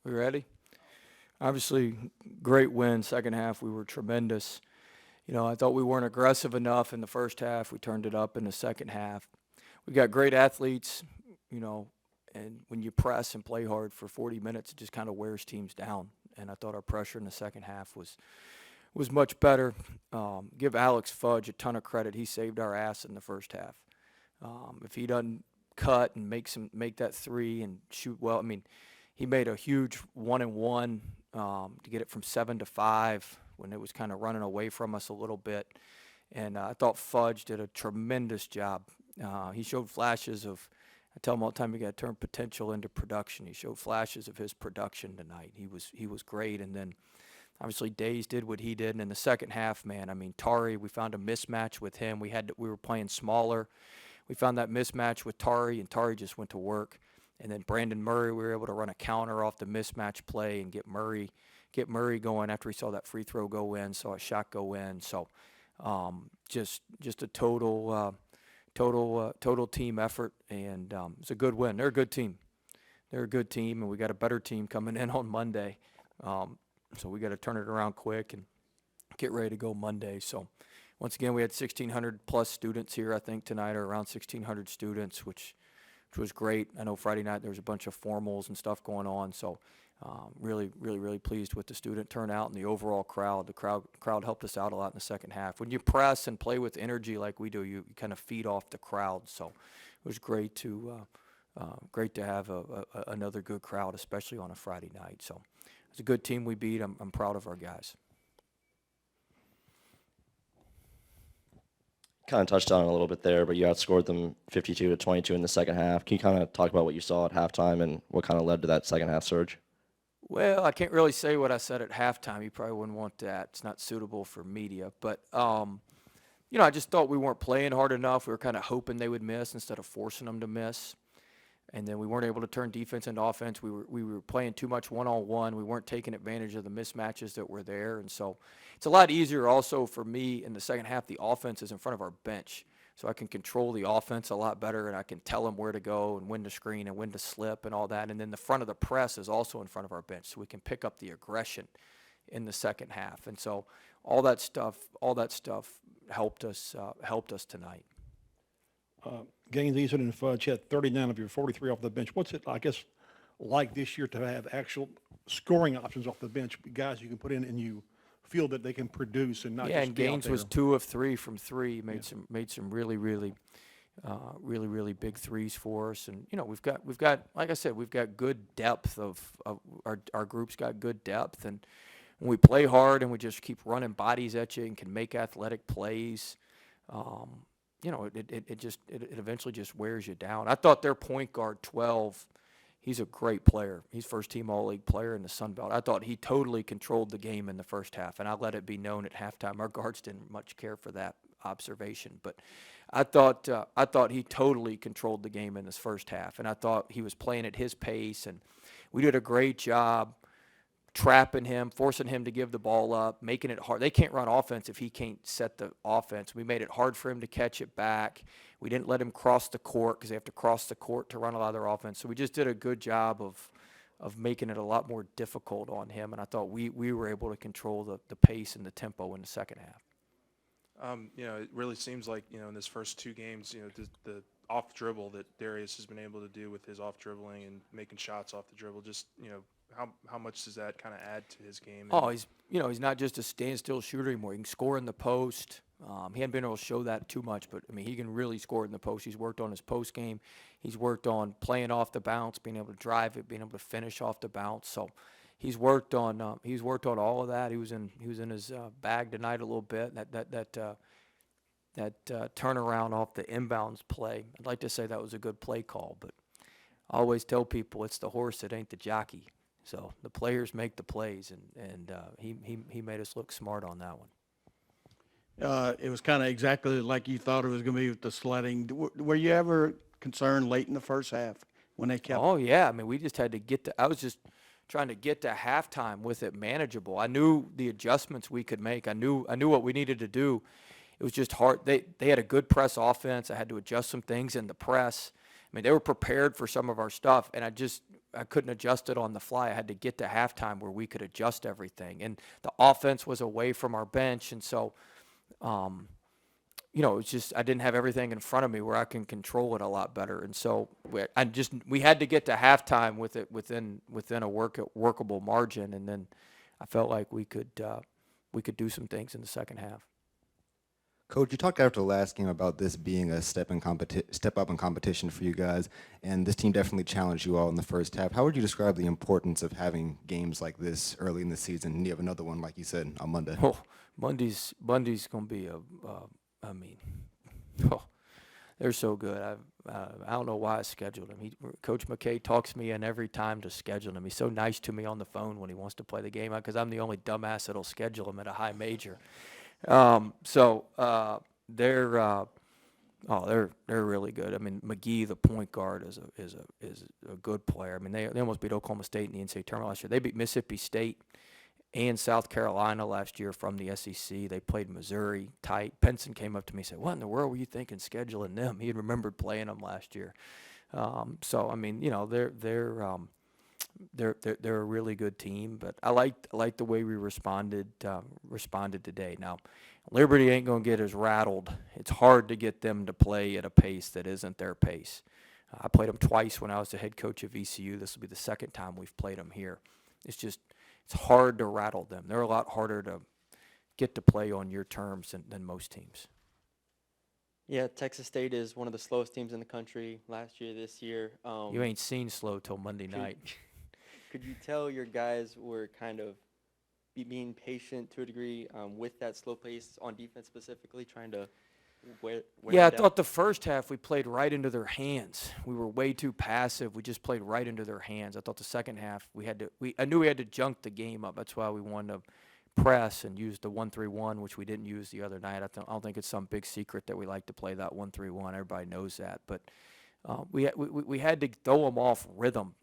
We ready? Obviously, great win. Second half, we were tremendous. I thought we weren't aggressive enough in the first half. We turned it up in the second half. We got great athletes, you know, and when you press and play hard for 40 minutes, it just kind of wears teams down. And I thought our pressure in the second half was much better. Give Alex Fudge a ton of credit. He saved our ass in the first half. If he doesn't cut and make that three and shoot well, I mean, he made a huge 1-and-1 to get it from 7-5 when it was kind of running away from us a little bit. And I thought Fudge did a tremendous job. He showed flashes of, I tell him all the time, you got to turn potential into production. He showed flashes of his production tonight. He was great. And then obviously Days did what he did. And in the second half, man, I mean, Tari, we found a mismatch with him. We were playing smaller. We found that mismatch with Tari, and Tari just went to work. And then Brandon Murray, we were able to run a counter off the mismatch play and get Murray going after he saw that free throw go in, saw a shot go in. So just a total team effort, and it's a good win. They're a good team. And we got a better team coming in on Monday. So we got to turn it around quick and get ready to go Monday. So once again, we had 1,600 plus students here, I think, tonight, or around 1,600 students, which was great. I know Friday night there was a bunch of formals and stuff going on, so really pleased with the student turnout and the overall crowd. The crowd helped us out a lot in the second half. When you press and play with energy like we do, you kind of feed off the crowd. So it was great to have another good crowd, especially on a Friday night. So it's a good team we beat. I'm proud of our guys. Kind of touched on it a little bit there, but you outscored them 52-22 in the second half. Can you kind of talk about what you saw at halftime and what kind of led to that second half surge? Well, I can't really say what I said at halftime. You probably wouldn't want that. It's not suitable for media. But, I just thought we weren't playing hard enough. We were kind of hoping they would miss instead of forcing them to miss. And then we weren't able to turn defense into offense. We were playing too much one-on-one. We weren't taking advantage of the mismatches that were there. And so it's a lot easier also for me in the second half. The offense is in front of our bench. So I can control the offense a lot better, and I can tell them where to go and when to screen and when to slip and all that. And then the front of the press is also in front of our bench, so we can pick up the aggression in the second half. And so all that stuff helped us tonight. Gaines, Eason, and Fudge had 39 of your 43 off the bench. What's it, I guess, like this year to have actual scoring options off the bench, guys you can put in and you feel that they can produce and not just and be out Gaines there? was 2 of 3 from 3. He made some really big threes for us. And we've got like I said, we've got good depth of our group's got good depth, and when we play hard and we just keep running bodies at you and can make athletic plays, it eventually just wears you down. I thought their point guard 12, he's a great player. He's first team All-League player in the Sun Belt. I thought he totally controlled the game in the first half, and I let it be known at halftime. Our guards didn't much care for that observation, but I thought he totally controlled the game in this first half, and I thought he was playing at his pace, and we did a great job trapping him, forcing him to give the ball up, making it hard. They can't run offense if he can't set the offense. We made it hard for him to catch it back. We didn't let him cross the court because they have to cross the court to run a lot of their offense. So we just did a good job of making it a lot more difficult on him, and I thought we were able to control the pace and the tempo in the second half. It really seems like, in this first 2 games, the off dribble that Darius has been able to do with his off dribbling and making shots off the dribble, just, how much does that kind of add to his game? Oh, he's not just a standstill shooter anymore. He can score in the post. He hadn't been able to show that too much, but, he can really score in the post. He's worked on his post game. He's worked on playing off the bounce, being able to drive it, being able to finish off the bounce. So he's worked on all of that. He was in his bag tonight a little bit. That turnaround off the inbounds play. I'd like to say that was a good play call, but I always tell people it's the horse, it ain't the jockey. So the players make the plays, and he made us look smart on that one. It was kind of exactly like you thought it was going to be with the sledding. Were you ever concerned late in the first half when they kept? Oh yeah, we just had to I was just trying to get to halftime with it manageable. I knew the adjustments we could make. I knew what we needed to do. It was just hard. They had a good press offense. I had to adjust some things in the press. They were prepared for some of our stuff, and couldn't adjust it on the fly. I had to get to halftime where we could adjust everything, and the offense was away from our bench, and so it's just I didn't have everything in front of me where I can control it a lot better, and so we had to get to halftime with it within a workable margin, and then I felt like we could do some things in the second half. Coach, you talked after the last game about this being a step up in competition for you guys, and this team definitely challenged you all in the first half. How would you describe the importance of having games like this early in the season? And you have another one, like you said, on Monday. Oh, Monday's going to be they're so good. I don't know why I scheduled them. Coach McKay talks me in every time to schedule him. He's so nice to me on the phone when he wants to play the game because I'm the only dumbass that'll schedule him at a high major. They're really good. I mean, McGee, the point guard, is a good player. I mean, they almost beat Oklahoma State in the NCAA tournament last year. They beat Mississippi State and South Carolina last year from the SEC. They played Missouri tight. Penson came up to me and said, "What in the world were you thinking scheduling them?" He had remembered playing them last year. So I mean, they're a really good team. But I like the way we responded today. Now, Liberty ain't going to get as rattled. It's hard to get them to play at a pace that isn't their pace. I played them twice when I was the head coach of VCU. This will be the second time we've played them here. It's hard to rattle them. They're a lot harder to get to play on your terms than most teams. Yeah, Texas State is one of the slowest teams in the country last year, this year. You ain't seen slow till Monday night. Could you tell your guys were kind of being patient to a degree with that slow pace on defense specifically, trying to wear Yeah, I them down? thought the first half we played right into their hands. We were way too passive. We just played right into their hands. I thought the second half I knew we had to junk the game up. That's why we wanted to press and use the 1-3-1, which we didn't use the other night. I don't think it's some big secret that we like to play that 1-3-1. Everybody knows that. But we had to throw them off rhythm.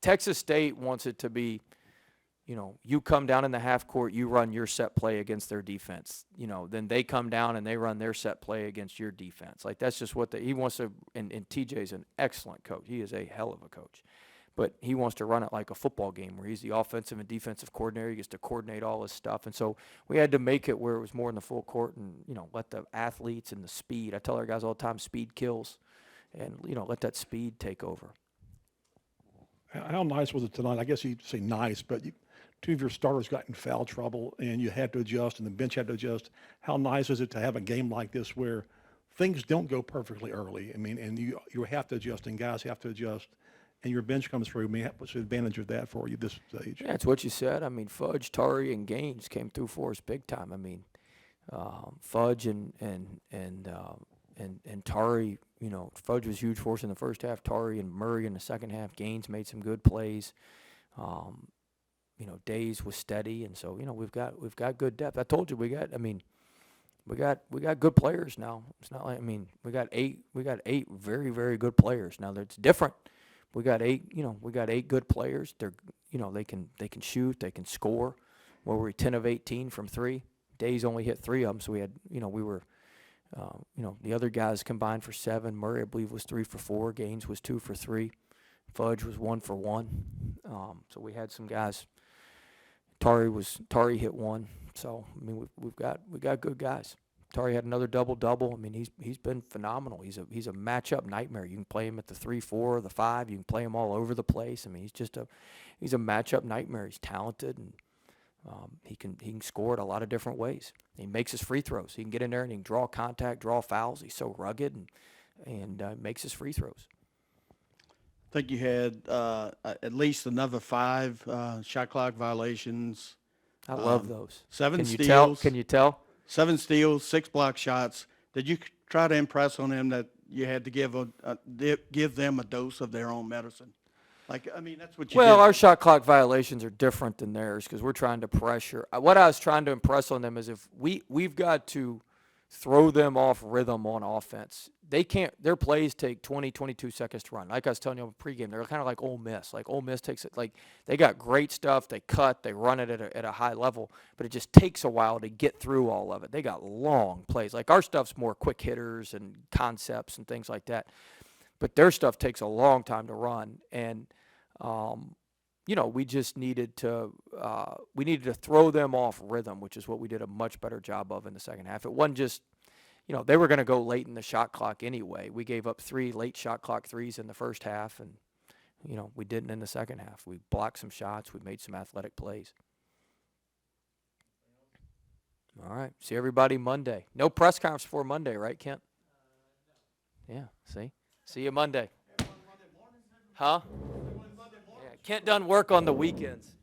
Texas State wants it to be, you come down in the half court, you run your set play against their defense. Then they come down and they run their set play against your defense. Like, that's just what he wants to, and TJ's an excellent coach. He is a hell of a coach. But he wants to run it like a football game where he's the offensive and defensive coordinator. He gets to coordinate all his stuff. And so we had to make it where it was more in the full court and, let the athletes and the speed. I tell our guys all the time, speed kills. And, let that speed take over. How nice was it tonight? I guess you'd say nice, but two of your starters got in foul trouble, and you had to adjust, and the bench had to adjust. How nice is it to have a game like this where things don't go perfectly early? I mean, and you have to adjust, and guys have to adjust, and your bench comes through. I mean, what's the advantage of that for you this stage? Yeah, it's what you said. I mean, Fudge, Tari, and Gaines came through for us big time. I mean, Fudge and Tari, Fudge was huge for us in the first half. Tari and Murray in the second half. Gaines made some good plays. Days was steady, and so we've got good depth. I told you we got good players now. It's not like we got eight very, very good players. Now that's different. We got eight good players. They're they can shoot, they can score. Where we're 10 of 18 from three. Days only hit 3 of them, so we had we were the other guys combined for 7. Murray, I believe, was 3 for 4. Gaines was 2 for 3. Fudge was 1 for 1. So we had some guys. Tari hit 1. So I mean we got good guys. Tari had another double-double. I mean he's been phenomenal. He's a matchup nightmare. You can play him at the 3, 4, or the 5. You can play him all over the place. I mean he's a matchup nightmare. He's talented and he can score it a lot of different ways. He makes his free throws. He can get in there and he can draw contact, draw fouls. He's so rugged and makes his free throws. I think you had at least another 5 shot clock violations. I love those. 7 Can steals. Can you tell? 7 steals, 6 block shots. Did you try to impress on them that you had to give them a dose of their own medicine? That's what you Well, did. our shot clock violations are different than theirs because we're trying to pressure. What I was trying to impress on them is if we've got to throw them off rhythm on offense. They can't. Their plays take 20, 22 seconds to run. Like I was telling you on pregame, they're kind of like Ole Miss. Like Ole Miss takes it. Like they got great stuff. They cut. They run it at a high level, but it just takes a while to get through all of it. They got long plays. Like our stuff's more quick hitters and concepts and things like that, but their stuff takes a long time to run. And You know, we just needed to throw them off rhythm, which is what we did a much better job of in the second half. It wasn't just, you know, they were going to go late in the shot clock anyway. We gave up 3 late shot clock threes in the first half, and, you know, we didn't in the second half. We blocked some shots. We made some athletic plays. All right. See everybody Monday. No press conference before Monday, right, Kent? Yeah, see? See you Monday. Huh? Yeah, Kent doesn't work on the weekends.